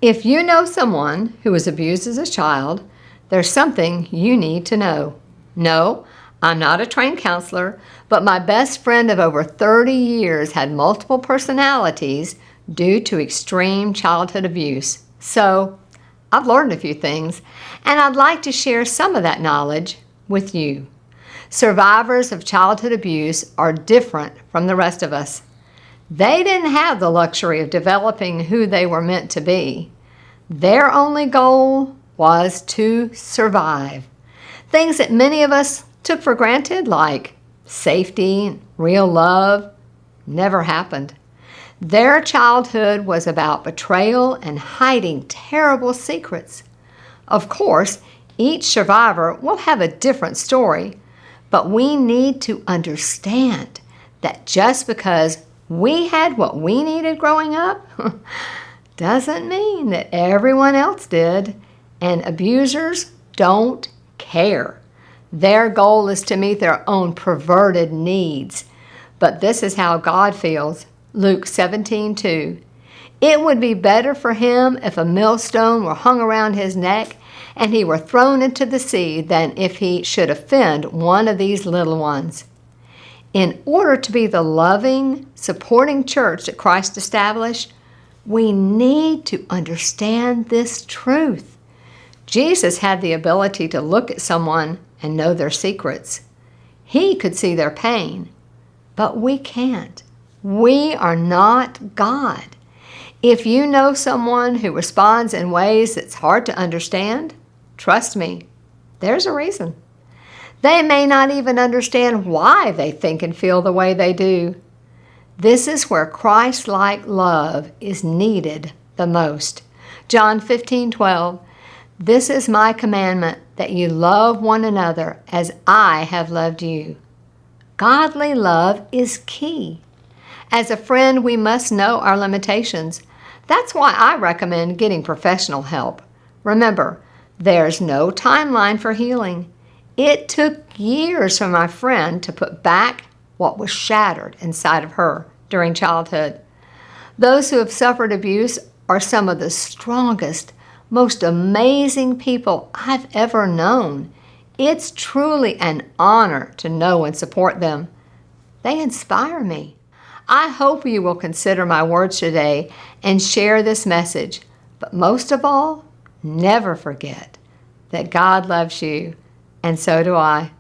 If you know someone who was abused as a child, there's something you need to know. No, I'm not a trained counselor, but my best friend of over 30 years had multiple personalities due to extreme childhood abuse. So, I've learned a few things, and I'd like to share some of that knowledge with you. Survivors of childhood abuse are different from the rest of us. They didn't have the luxury of developing who they were meant to be. Their only goal was to survive. Things that many of us took for granted, like safety, real love, never happened. Their childhood was about betrayal and hiding terrible secrets. Of course, each survivor will have a different story, but we need to understand that just because we had what we needed growing up doesn't mean that everyone else did, and abusers don't care. Their goal is to meet their own perverted needs. But this is how God feels. Luke 17:2. It would be better for him if a millstone were hung around his neck and he were thrown into the sea than if he should offend one of these little ones. In order to be the loving, supporting church that Christ established, we need to understand this truth. Jesus had the ability to look at someone and know their secrets. He could see their pain, but we can't. We are not God. If you know someone who responds in ways that's hard to understand, trust me, there's a reason. They may not even understand why they think and feel the way they do. This is where Christ-like love is needed the most. John 15:12. This is my commandment, that you love one another as I have loved you. Godly love is key. As a friend, we must know our limitations. That's why I recommend getting professional help. Remember, there's no timeline for healing. It took years for my friend to put back what was shattered inside of her during childhood. Those who have suffered abuse are some of the strongest, most amazing people I've ever known. It's truly an honor to know and support them. They inspire me. I hope you will consider my words today and share this message. But most of all, never forget that God loves you, and so do I.